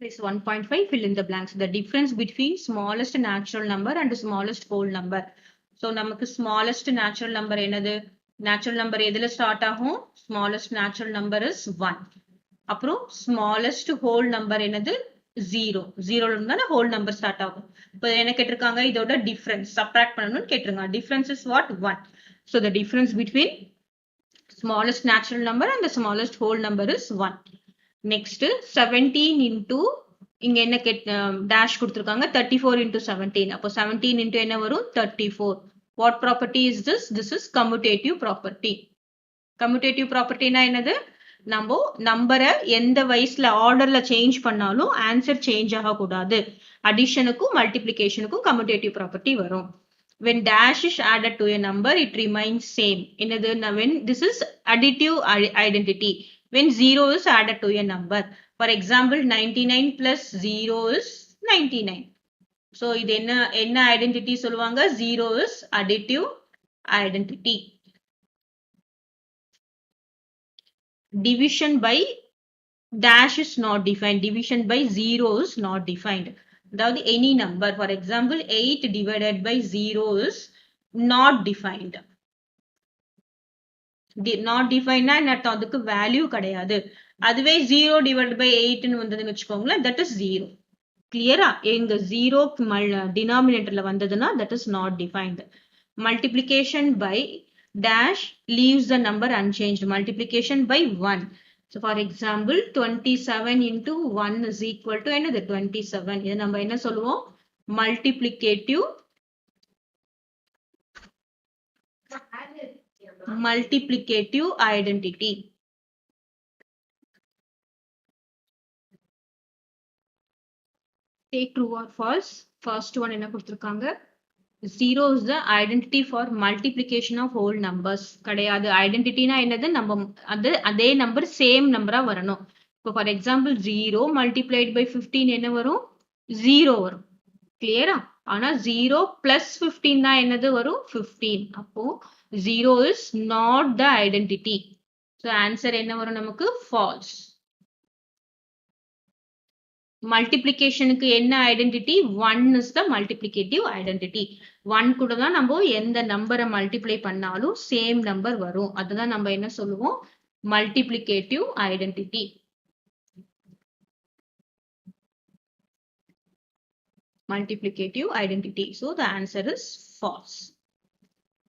This 1.5 fill in the blanks. The difference between smallest natural number and smallest whole number. So நமக்கு smallest natural number என்னது? Natural number எதுல start ஆகும்? Smallest natural number is 1. அப்புறம் smallest whole number என்னது? 0. 0 இருந்தா whole number start ஆகும். இப்போ என்ன கேட்டிருக்காங்க? இதோட difference subtract பண்ணணும்னு கேட்டிருக்காங்க. Difference is what? 1. So the difference between smallest natural number and the smallest whole number is 1. Next 17 into இங்க என்ன dash கொடுத்திருக்காங்க 34 into 17. அப்போ 17 into என்ன வரும் 34. What property is this? This is commutative property. Commutative property னா என்னது? நம்ம நம்பரை எந்த வயசுல ஆர்டர்ல சேஞ்ச் பண்ணாலும் ஆன்சர் சேஞ்ச் ஆகக்கூடாது. அடிஷனுக்கும் மல்டிப்ளிகேஷனுக்கும் commutative property வரும். When dash is added to a number, it remains same. என்னது? When this is additive identity. When 0 is added to a number. For example, 99 plus 0 is 99. So, இது என்ன identity சொல்லுவாங்க? 0 is additive identity. Division by dash is not defined. Division by 0 is not defined. அதாவது any number. For example, 8 divided by 0 is not defined. Not defined என்ன அர்த்தம்? அதுக்கு value கிடையாது. அதுவே 0 divided by 8 ன்னு வந்ததுன்னு வச்சுக்கோங்களேன், that is 0. கிளியரா? எங்க 0 டினாமினேட்டர்ல வந்ததுன்னா that is not defined. Multiplication by dash leaves the number unchanged. Multiplication by 1. So for example, 27 into 1 is equal to என்னது? 27. இது நம்ம என்ன சொல்லுவோம்? Multiplicative identity. Take true or false. First one என்ன கொடுத்திருக்காங்க? 0 is the identity for multiplication of whole numbers. கிடையாது. ஐடென்டிட்டினா என்னது? நம்ம அதே நம்பர் சேம் நம்பரா வரணும். இப்போ ஃபார் எக்ஸாம்பிள் 0 multiplied by 15 என்ன வரும்? 0 வரும். கிளியரா? ஆனா 0 plus 15 தான் என்னது வரும்? 15. அப்போ 0 is not the identity. So answer என்ன வரும் நமக்கு? False. மல்டிப்ளிகேஷனுக்கு என்ன identity? 1 is the multiplicative identity. 1 கூட தான் நம்ம எந்த நம்பரை மல்டிப்ளை பண்ணாலும் சேம் நம்பர் வரும். அதுதான் நம்ம என்ன சொல்லுவோம்? Multiplicative identity. Multiplicative identity. So the answer is false.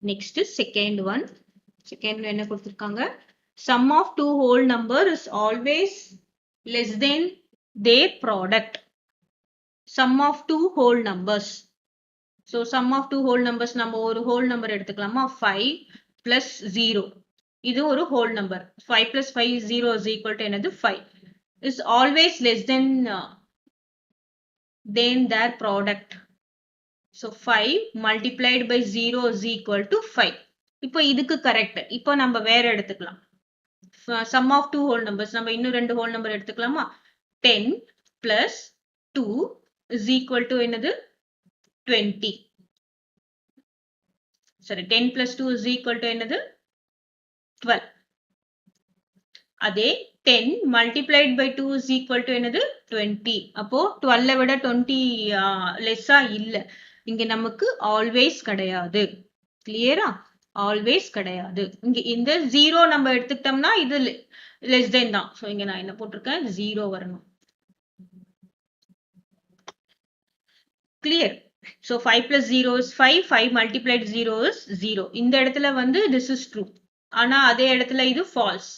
Next is second one. Second என்ன கொடுத்திருக்காங்க? Sum of two whole number is always less than their product. Sum of two whole numbers. So sum of two whole numbers நம்ம ஒரு whole number எடுத்துக்கலாமா? 5 plus 0. இது ஒரு whole number. 5 plus 5 0 is equal to என்னது? 5. Is always less than their product. So 5 multiplied by 0 is equal to 5. இப்போ இதுக்கு correct. இப்போ நம்ம வேற எடுத்துக்கலாம். Sum of two whole numbers. நம்ம இன்னும் ரெண்டு whole number எடுத்துக்கலாமா? 10 plus 2 is equal to என்னது? 20. Sorry, 10 plus 2 is equal to என்னது? 12. அதே 10 multiplied by 2 is equal to என்னது? 20. அப்போ 12 விட 20 லெஸ்ஸா இல்ல. இங்க நமக்கு ஆல்வேஸ் கிடையாது. கிளியரா? ஆல்வேஸ் கிடையாது. இங்க இந்த 0 நம்ம எடுத்துக்கிட்டோம்னா இது லெஸ் தென் தான். சோ இங்க நான் என்ன போட்டிருக்கேன்? 0 வரணும். Clear? So 5 plus 0 is 5. 5 multiplied 0 is 0. இந்த இடத்துல வந்து this is true. ஆனா அதே இடத்துல இது false.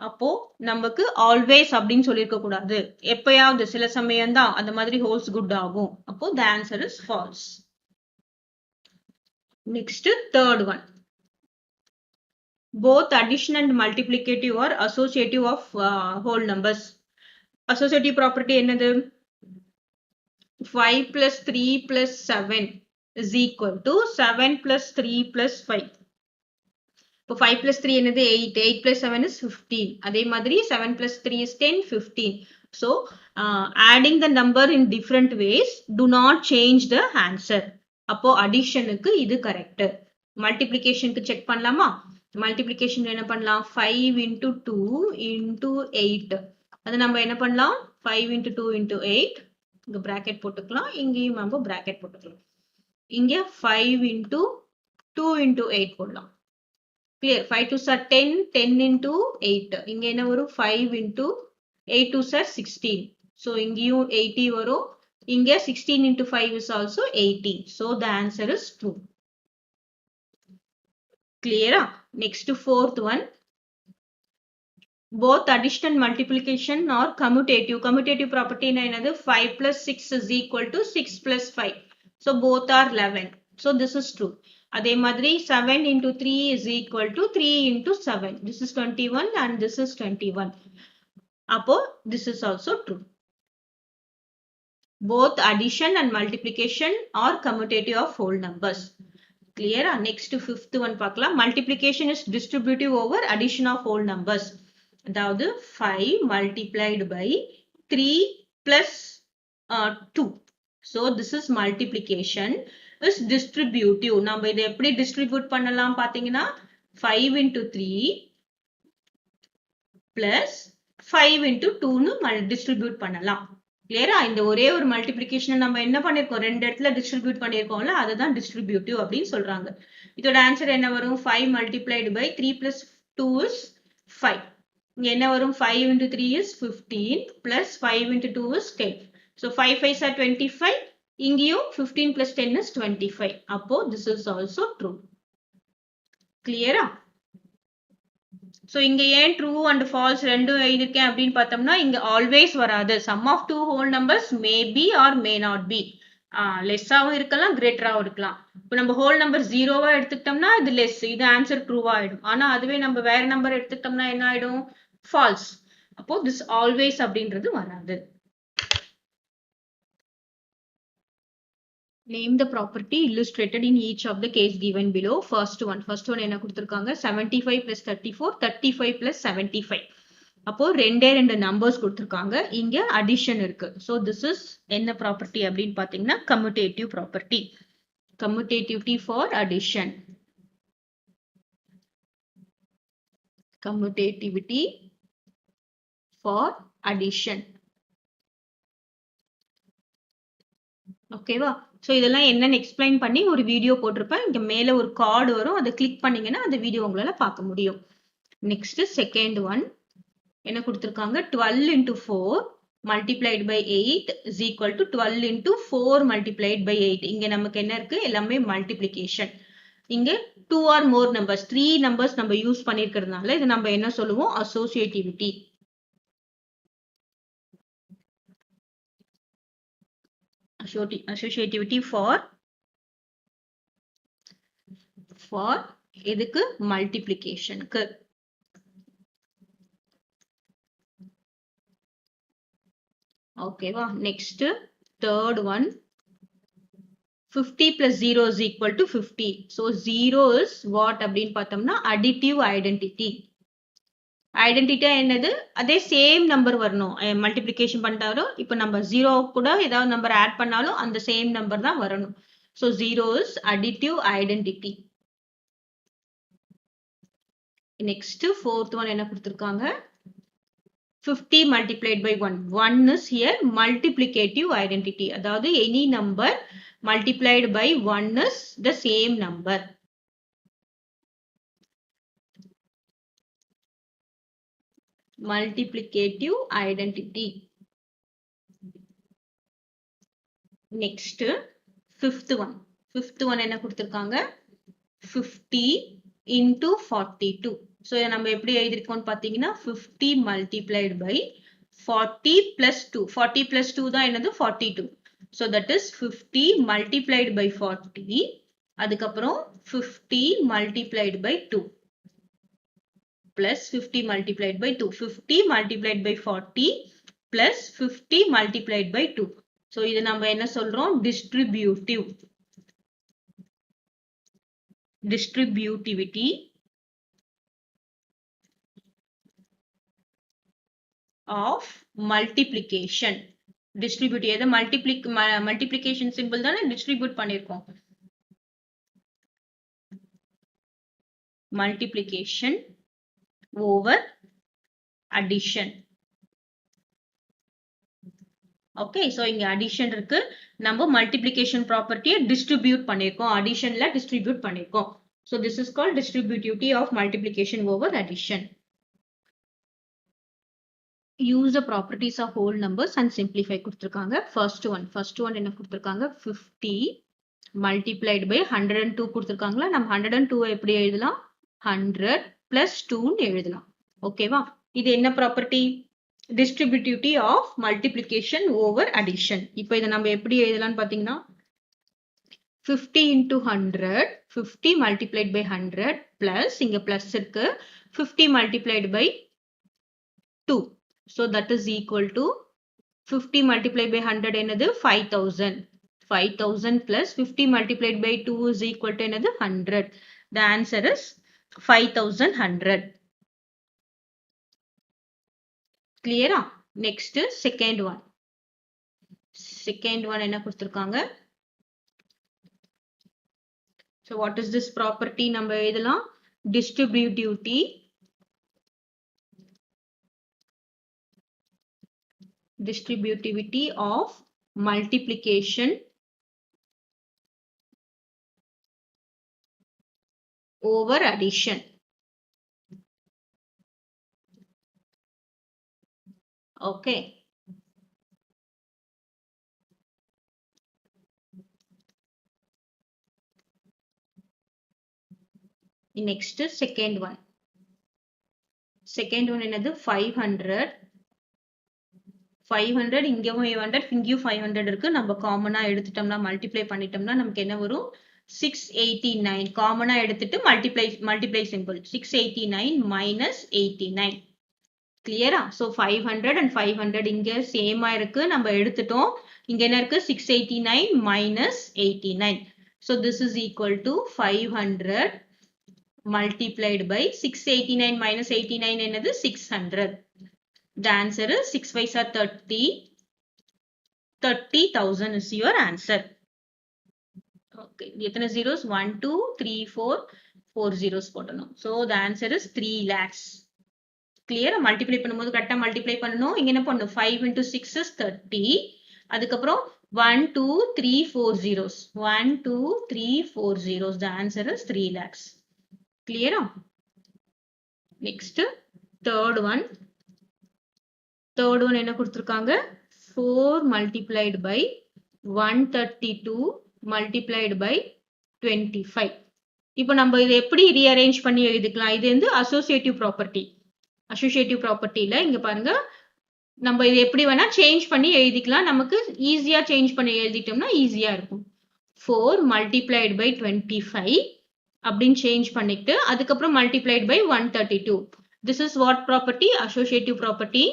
அப்போ நமக்கு ஆல்வேஸ் அப்படின்னு சொல்லியிருக்க கூடாது. எப்பயாவது சில சமயம் தான் அந்த மாதிரி ஹோல்ஸ் குட் ஆகும். அப்போ the answer is false. Next, third one. Both addition and multiplicative are associative of whole numbers. Associative property என்னது? 5 plus 3 plus 7 is equal to 7 plus 3 plus 5. இப்போ 5 plus 3 என்னது? 8. 8 plus 7 is 15. அதே மாதிரி 7 plus 3 is 10, 15. So, adding the number in different ways do not change the answer. அப்போ additionக்கு இது correct. Multiplicationக்கு check பண்ணலாமா? Multiplication என்ன பண்ணலாம்? 5 into 2 into 8. அது நம்ம என்ன பண்ணலாம் 5 into 2 into 8 இங்க பிராக்கெட் போட்டுக்கலாம் இங்கேயும் நம்ம பிராக்கெட் போட்டுக்கலாம் இங்க 5 into 2 into 8 போடலாம் clear 5 2s are 10 10 into 8 இங்க என்ன வரும் 5 into 8 2s are 16 so இங்கேயும் 80 வரும் இங்க 16 into 5 is also 80 so the answer is true clear next fourth one both addition and multiplication are commutative property என்னது 5 plus 6 is equal to 6 plus 5 so both are 11 so this is true அதே மாதிரி 7 into 3 is equal to 3 into 7 this is 21 and this is 21 அப்போ this is also true both addition and multiplication are commutative of whole numbers clear next fifth one பார்க்கலாம் multiplication is distributive over addition of whole numbers அதாவது 5 multiplied by 3 plus 2 so this is multiplication is distributive நம்ம இதை எப்படி distribute பண்ணலாம் பாத்தீங்கன்னா 5 into 3 plus 5 into 2 னு distribute பண்ணலாம் clear இந்த ஒரே ஒரு multiplication நம்ம என்ன பண்ணிருக்கோம் ரெண்டு இடத்துல distribute பண்ணிருக்கோம்ல அதுதான் distributive அப்படின்னு சொல்றாங்க இதோட ஆன்சர் என்ன வரும் 5 multiplied by 3 plus 2 is 5 இங்க என்ன வரும் 5 into 3 is 15 plus 5 into 2 is 10 so 5 5s are 25 இங்கேயும் 15 plus 10 is 25 அப்போ this is also true clear so இங்க ஏன் true and false ரெண்டும் எழுதிருக்கேன் அப்படின்னு பார்த்தோம்னா இங்க always வராது sum of two whole numbers may be or may not be லெஸ்ஸாவும் இருக்கலாம் கிரேட்டராவும் இருக்கலாம் இப்போ நம்ம ஹோல் நம்பர் ஜீரோவா எடுத்துக்கிட்டோம்னா இது லெஸ் இது ஆன்சர் ட்ரூவா ஆயிடும் ஆனா அதுவே நம்ம வேற நம்பர் எடுத்துக்கிட்டோம்னா என்ன ஆயிடும் ஃபால்ஸ் அப்போ திஸ் ஆல்வேஸ் அப்படின்றது வராது name the property illustrated in each of the case given below first one என்ன கொடுத்திருக்காங்க 75 plus 34 35 plus 75 அப்போ ரெண்டே நம்பர்ஸ் கொடுத்திருக்காங்க இங்க அடிஷன் இருக்கு so this is என்ன ப்ராப்பர்ட்டி அப்படின்னு பாத்தீங்கன்னா commutative property commutativity for addition commutativity for addition ஓகேவா சோ இதெல்லாம் என்னன்னு எக்ஸ்பிளைன் பண்ணி ஒரு வீடியோ போட்டிருப்பேன் இங்க மேல ஒரு கார்டு வரும் அதை கிளிக் பண்ணீங்கன்னா அந்த வீடியோ உங்களால பார்க்க முடியும் நெக்ஸ்ட் செகண்ட் ஒன் என்ன கொடுத்திருக்காங்க 12 into 4 multiplied by 8 is equal to 12 into 4 multiplied by 8 இங்க நமக்கு என்ன இருக்கு எல்லாமே மல்டிப்ளிகேஷன் இங்க 2 or more numbers 3 numbers நம்ம யூஸ் பண்ணிருக்கிறதுனால இது நம்ம என்ன சொல்லுவோம் associativity associativity for எதுக்கு மல்டிப்ளிகேஷனுக்கு ஓகேவா next third one 50 plus 0 is equal to 50 so 0 is what அப்படின்னு பார்த்தோம்னா additive identity ஐடென்டிட்டி என்னது அதே சேம் நம்பர் வரணும் மல்டிப்ளிகேஷன் பண்ணிட்டாலும் இப்போ நம்ம 0 கூட ஏதாவது நம்பர் ஆட் பண்ணாலும் அந்த சேம் நம்பர் தான் வரணும் so 0 is additive identity next fourth one என்ன கொடுத்திருக்காங்க 50 multiplied by 1 1 is here multiplicative identity அதாவது any number multiplied by 1 is the same number multiplicative identity next fifth one என்ன கொடுத்திருக்காங்க 50 into 42 so இதை நம்ம எப்படி எழுதிருக்கோம்னு பாத்தீங்கன்னா 50 multiplied by 40 plus 2 40 plus 2 தான் என்னது 42 so that is 50 multiplied by 40 அதுக்கப்புறம் 50 multiplied by 2 plus 50 multiplied by 2 50 multiplied by 40 plus 50 multiplied by 2 so இது நம்ம என்ன சொல்றோம் distributivity of multiplication எதை multiplication symbol தானே distribute பண்ணிருக்கோம் multiplication over addition Okay, so இங்க addition இருக்கு. நம்ம multiplication property distribute பண்ணிருக்கோம். Additionல distribute பண்ணிருக்கோம். So this is called distributivity of multiplication over addition. Use the properties of whole numbers and simplify கொடுத்திருக்காங்க. First one என்ன கொடுத்திருக்காங்க? 50 multiplied by 102 கொடுத்திருக்காங்களா? நம்ம 102 எப்படி எழுதலாம்? 100 plus 2 எழுதலாம். ஓகேவா? இது என்ன property? Distributivity of multiplication over addition. இப்போ இதை நம்ம எப்படி எழுதலாம்னு பாத்தீங்கன்னா 50 into 100, 50 multiplied by 100 plus இங்க plus இருக்கு 50 multiplied by 2. So that is equal to 50 multiplied by 100 என்னது 5000. 5000 plus 50 multiplied by 2 is equal to என்னது 100. The answer is 5100. Clear? Next, second one. Second one என்ன கொடுத்திருக்காங்க? So what is this property? நம்ம எழுதலாம் distributivity of multiplication over addition. Okay. Next, second one. Second one என்னது 500. 500 இங்கேயும் 500 இங்கேயும் 500 இருக்கு. நம்ம காமனா எடுத்துட்டோம்னா மல்டிப்ளை பண்ணிட்டோம்னா நமக்கு என்ன வரும்? 689. காமனா எடுத்துட்டு மல்டிப்ளை சிம்பிள் 689 minus 89. கிளியரா? So 500 and 500 இங்க சேமா இருக்கு. நம்ம எடுத்துட்டோம். இங்க என்ன இருக்கு? 689 minus 89. So this is equal to 500 multiplied by 689 minus 89 என்னது 600. The answer is 6 5s are 30. 30,000 is your answer. Okay. எத்தனை zeros? 1, 2, 3, 4. 4 zeros போடணும். So the answer is 3 lakhs. Clear? Multiply பண்ணும்போது கரெக்டா மல்டிப்ளை பண்ணணும். இங்க என்ன பண்ணணும்? 5 into 6 is 30. அதுக்கப்புறம் 1, 2, 3, 4 zeros. 1, 2, 3, 4 zeros. The answer is 3 lakhs. Clear? Next, third one. Third one என்ன கொடுத்திருக்காங்க? 4 multiplied by 132 multiplied by 25. இப்போ நம்ம இதை எப்படி ரீஅரேஞ்ச் பண்ணி எழுதிக்கலாம்? இது வந்து அசோசியேட்டிவ் ப்ராப்பர்ட்டி. அசோசியேட்டிவ் ப்ராப்பர்ட்டியில இங்க பாருங்க நம்ம இது எப்படி வேணா சேஞ்ச் பண்ணி எழுதிக்கலாம். நமக்கு ஈஸியா சேஞ்ச் பண்ணி எழுதிட்டோம்னா ஈஸியா இருக்கும். 4 multiplied by 25 அப்படின்னு சேஞ்ச் பண்ணிட்டு அதுக்கப்புறம் multiplied by 132. This is what property? Associative property.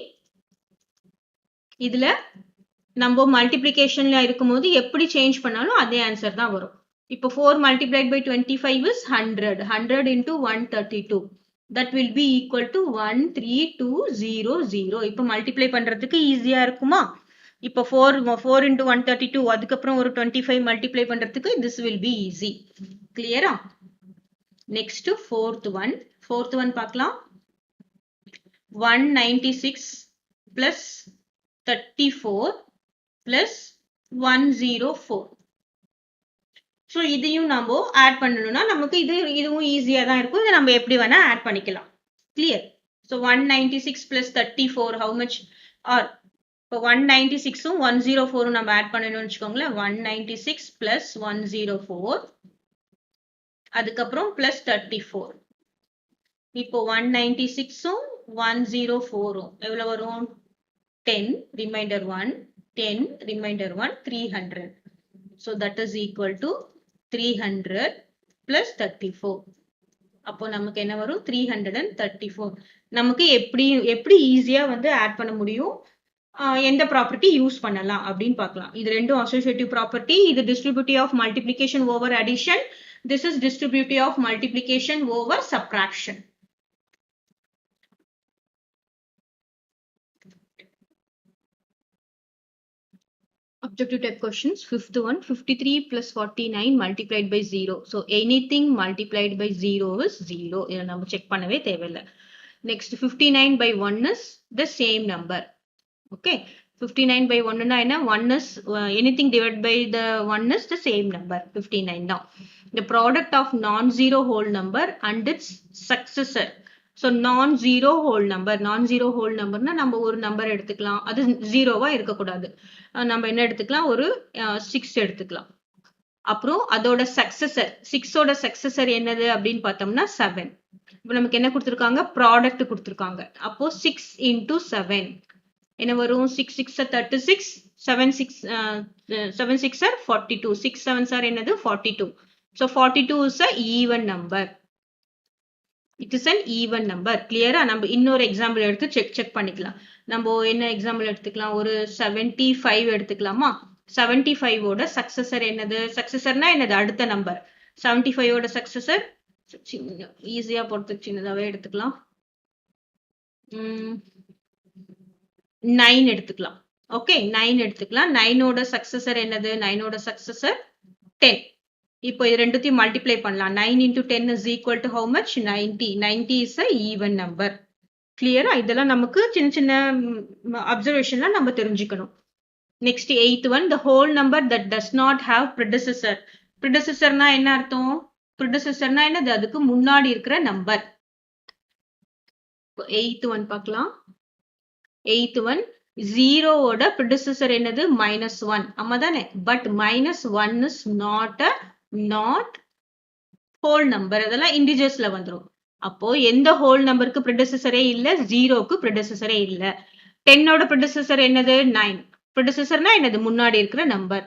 இதுல நம்ம மல்டிப்ளிகேஷன்ல இருக்கும்போது எப்படி சேஞ்ச் பண்ணாலும் அதே ஆன்சர் தான் வரும். இப்போ 4 multiplied by 25 is 100. 100 into 132. That will be equal to 13200. இப்போ மல்டிப்ளை பண்றதுக்கு ஈஸியா இருக்குமா? இப்போ 4 into 132 அதுக்கப்புறம் ஒரு 25 மல்டிப்ளை பண்றதுக்கு this will be easy. கிளியரா? நெக்ஸ்ட் fourth one பார்க்கலாம். 196 plus 34 plus 104. ஸோ இதையும் நம்ம ஆட் பண்ணணும்னா நமக்கு இதுவும் ஈஸியா தான் இருக்கும். இதை நம்ம எப்படி வேணா ஆட் பண்ணிக்கலாம். Clear? So 196 plus 34 how much? ஆர் இப்போ 196ம் 104ம் நம்ம ஆட் பண்ணணும்னு வச்சுக்கோங்களேன். 196 plus 104 அதுக்கப்புறம் plus 34. இப்போ 196ம் 104ம் எவ்வளவு வரும்? 10 remainder 1 10 remainder 1 300. So that is equal to 300 plus 34. அப்போ நமக்கு என்ன வரும்? 334. நமக்கு எப்படி ஈஸியா வந்து ஆட் பண்ண முடியும், எந்த ப்ராப்பர்ட்டி யூஸ் பண்ணலாம் அப்படின்னு பார்க்கலாம். இது ரெண்டும் அசோசியேட்டிவ் ப்ராப்பர்ட்டி. இது distributive of multiplication over addition. This is distributive of multiplication over subtraction. Objective type questions. Fifth one, 53 plus 49 multiplied by 0. So anything multiplied by 0 is 0. இதை நம்ம செக் பண்ணவே தேவையில்லை. Next 59 by 1 is the same number. Okay. 59 by 1 னா என்ன? 1 is anything divided by the 1 is the same number. 59 தான். The product of non-zero whole number and its successor. So non-zero whole number. Non-zero whole numberனா நம்ம ஒரு number எடுத்துக்கலாம். அது ஜீரோவா இருக்கக்கூடாது. நம்ம என்ன எடுத்துக்கலாம்? ஒரு 6 எடுத்துக்கலாம். அப்புறம் அதோட சக்சஸர் 6ஓட சக்சஸர் என்னது அப்படின்னு பார்த்தோம்னா 7. இப்போ நமக்கு என்ன கொடுத்துருக்காங்க? ப்ராடக்ட் கொடுத்துருக்காங்க. அப்போ 6 into 7 என்ன வரும்? 6 6 36, 7 6 are 42, 6 7s are என்னது? 42. So 42 is a even number. It is an even number. கிளியரா? நம்ம இன்னொரு எக்ஸாம்பிள் எடுத்து செக் பண்ணிக்கலாம். நம்ம என்ன எக்ஸாம்பிள் எடுத்துக்கலாம்? ஒரு 75 எடுத்துக்கலாமா? 75 ஓட சக்சஸர் என்னது? சக்சஸர்னா என்னது? அடுத்த நம்பர். 75 ஓட சக்சஸர் ஈஸியா போறதுக்கு சின்னதாவே எடுத்துக்கலாம். 9 எடுத்துக்கலாம். ஓகே, 9 எடுத்துக்கலாம். 9 ஓட சக்சஸர் என்னது? 9 ஓட சக்சஸர் 10. இப்போ இது ரெண்டுத்தையும் மல்டிப்ளை பண்ணலாம். 9 into 10 is equal to how much? 90. 90 is a even number. கிளியரா? இதெல்லாம் நமக்கு சின்ன சின்ன அப்சர்வேஷன்லாம் நம்ம தெரிஞ்சுக்கணும். Next 8th one, the whole number that does not have predecessor. predecessorனா என்ன அர்த்தம்? predecessorனா என்னது? அதுக்கு முன்னாடி இருக்கிற நம்பர். 8th one பார்க்கலாம். 8th one, 0 ஓட predecessor என்னது? -1. ஆமா தானே? But -1 is not whole number. அதெல்லாம் இன்டிஜர்ஸ்ல வந்துரும். அப்போ எந்த ஹோல் நம்பருக்கு predecessorே இல்ல? 0க்கு predecessorே இல்ல. 10 ஓட predecessor என்னது? 9. predecessorனா என்னது? முன்னாடி இருக்கிற நம்பர்.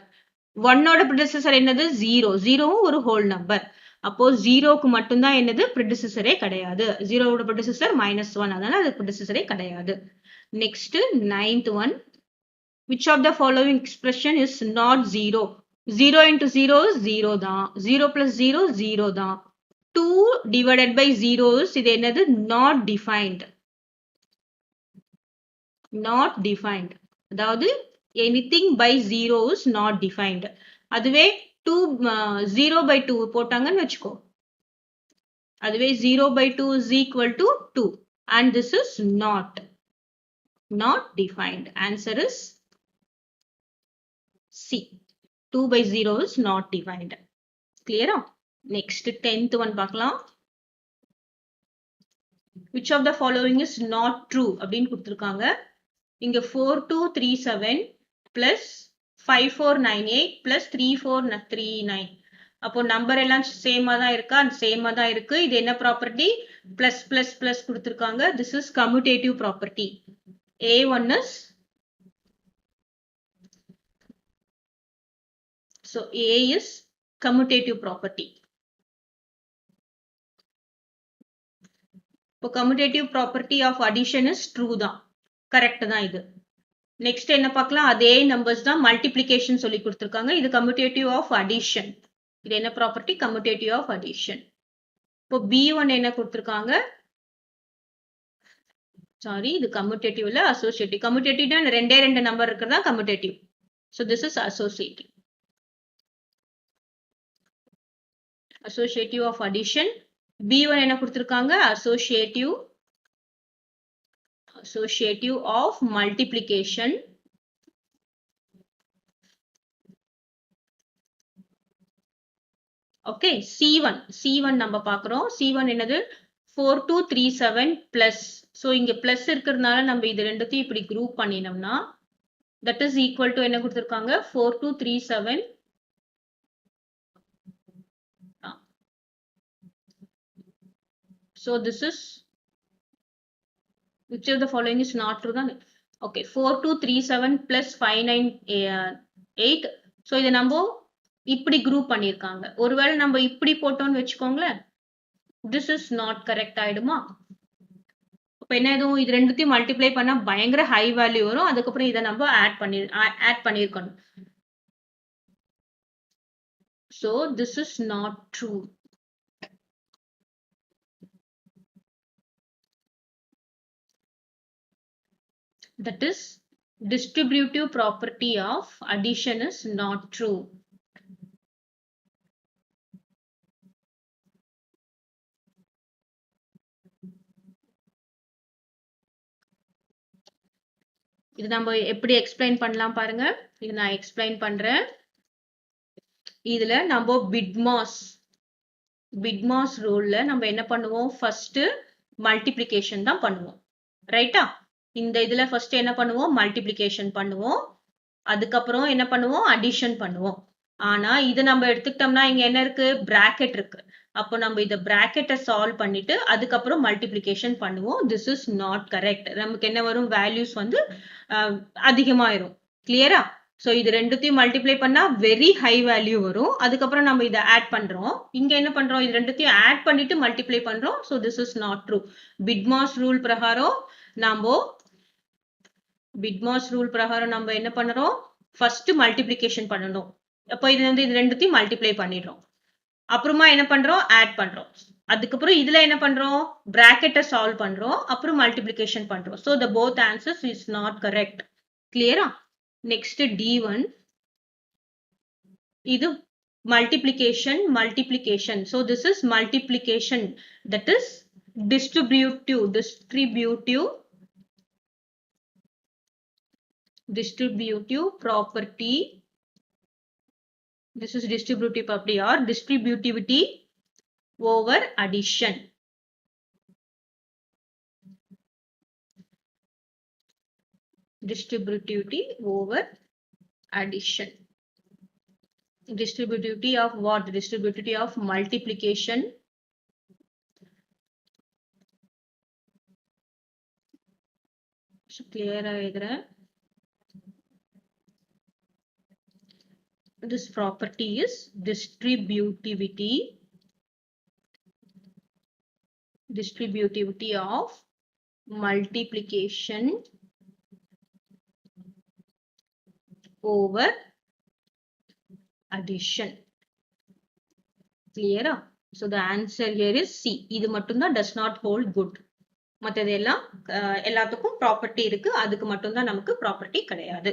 1 ஓட predecessor என்னது? 0. 0வும் ஒரு ஹோல் நம்பர். அப்போ 0க்கு மட்டும்தான் என்னது? predecessorே கிடையாது. 0 ஓட predecessor -1. அதனால அது predecessorே கிடையாது. Next 9th one, which of the following expression is not 0? 0 into 0 is 0 தான். 0 plus 0 0 தான். 2 divided by 0 is இது என்னது? not defined. not defined. அதாவது anything by 0 is not defined. அதுவே 0 by 2 போட்டாங்கன்னு வச்சுக்கோ. அதுவே 0 by 2 is equal to 2. And this is not defined. Answer is C. 2 by 0 is not defined. Clear? Next 10th one பார்க்கலாம். Which of the following is not true? அப்படின்னு கொடுத்திருக்காங்க. இங்க 4237 plus 5498 plus 3439. அப்போ number எல்லாம் சேமா தான் இருக்கா? சேமா தான் இருக்கு. இது என்ன ப்ராப்பர்ட்டி? பிளஸ் பிளஸ் பிளஸ் கொடுத்திருக்காங்க. This is commutative property. A1 is, so A is commutative property. இப்போ commutative property of addition is true தான். கரெக்ட் தான் இது. நெக்ஸ்ட் என்ன பார்க்கலாம்? அதே நம்பர்ஸ் தான் மல்டிப்ளிகேஷன் சொல்லி கொடுத்திருக்காங்க. இது commutative of addition. இது என்ன ப்ராப்பர்ட்டி? commutative of addition. இப்போ B1 என்ன கொடுத்திருக்காங்க? சாரி, இது commutative-ல associative. commutative-னா ரெண்டே ரெண்டு நம்பர் இருக்கிறதா commutative. So this is associative. Associative of addition. B1 என்ன கொடுத்திருக்காங்க? associative of multiplication. Okay, C1 நம்ம பார்க்கிறோம். C1 என்னது? 4237 பிளஸ். ஸோ இங்க பிளஸ் இருக்கிறதுனால நம்ம இது ரெண்டுத்தையும் இப்படி குரூப் பண்ணினோம்னா தட் இஸ் ஈக்குவல் டு என்ன கொடுத்திருக்காங்க? 4237. So this is, which of the following is not true தான்? Okay, 4237 plus 598. So இதை நம்ம இப்படி குரூப் பண்ணியிருக்காங்க. ஒருவேளை நம்ம இப்படி போட்டோம்னு வச்சுக்கோங்களேன், this is not correct ஆயிடுமா? அப்ப என்ன எதுவும் இது ரெண்டுத்தையும் மல்டிப்ளை பண்ணா பயங்கர ஹை வேல்யூ வரும். அதுக்கப்புறம் இதை நம்ம ஆட் பண்ணியிருக்கணும். So this is not true. That is, distributive property of addition is not true. இது நம்ம எப்படி எக்ஸ்பிளைன் பண்ணலாம் பாருங்க. இது நான் எக்ஸ்பிளைன் பண்றேன். இதுல நம்ம பிட்மாஸ் ரூல்ல நம்ம என்ன பண்ணுவோம், ஃபர்ஸ்ட் மல்டிப்ளிகேஷன் தான் பண்ணுவோம், ரைட்டா? இந்த இதுல ஃபர்ஸ்ட் என்ன பண்ணுவோம், மல்டிப்ளிகேஷன் பண்ணுவோம். அதுக்கப்புறம் என்ன பண்ணுவோம், அடிஷன் பண்ணுவோம். ஆனா இது நம்ம எடுத்துக்கிட்டோம்னா இங்க என்ன இருக்கு, பிராக்கெட் இருக்கு. அப்போ நம்ம இத பிராக்கெட்டை சால்வ் பண்ணிட்டு அதுக்கப்புறம் மல்டிப்ளிகேஷன் பண்ணுவோம். This is not correct. நமக்கு என்ன வரும், வேல்யூஸ் வந்து அதிகமாயிரும். கிளியரா? சோ இது ரெண்டுத்தையும் மல்டிப்ளை பண்ணா வெரி ஹை வேல்யூ வரும். அதுக்கப்புறம் நம்ம இதை ஆட் பண்றோம். இங்க என்ன பண்றோம், இது ரெண்டுத்தையும் ஆட் பண்ணிட்டு மல்டிப்ளை பண்றோம். So this is not true. BIDMAS rule பிரகாரம் நம்ம என்ன பண்றோம், ஃபர்ஸ்ட் மல்டிப்ளிகேஷன் பண்ணணும். அப்போ இது வந்து இது ரெண்டுத்தையும் மல்டிப்ளை பண்ணிடுறோம். அப்புறமா என்ன பண்றோம், ஆட் பண்றோம். அதுக்கப்புறம் இதுல என்ன பண்றோம், பிராக்கெட்டை சால்வ் பண்றோம், அப்புறம் மல்டிப்ளிகேஷன் பண்றோம். So the both answers is not correct. கிளியரா? Next D1. இது multiplication. So this is multiplication, that is distributive property. This is distributive property or distributivity over addition. Distributivity over addition. Distributivity of what? Distributivity of multiplication. So clear ஆயிடுற. This property is distributivity of multiplication over addition. Clear? So the answer here is C. இது மட்டும்தான் does not hold good. மற்றது எல்லாம் எல்லாத்துக்கும் property இருக்கு, அதுக்கு மட்டும்தான் நமக்கு property கிடையாது.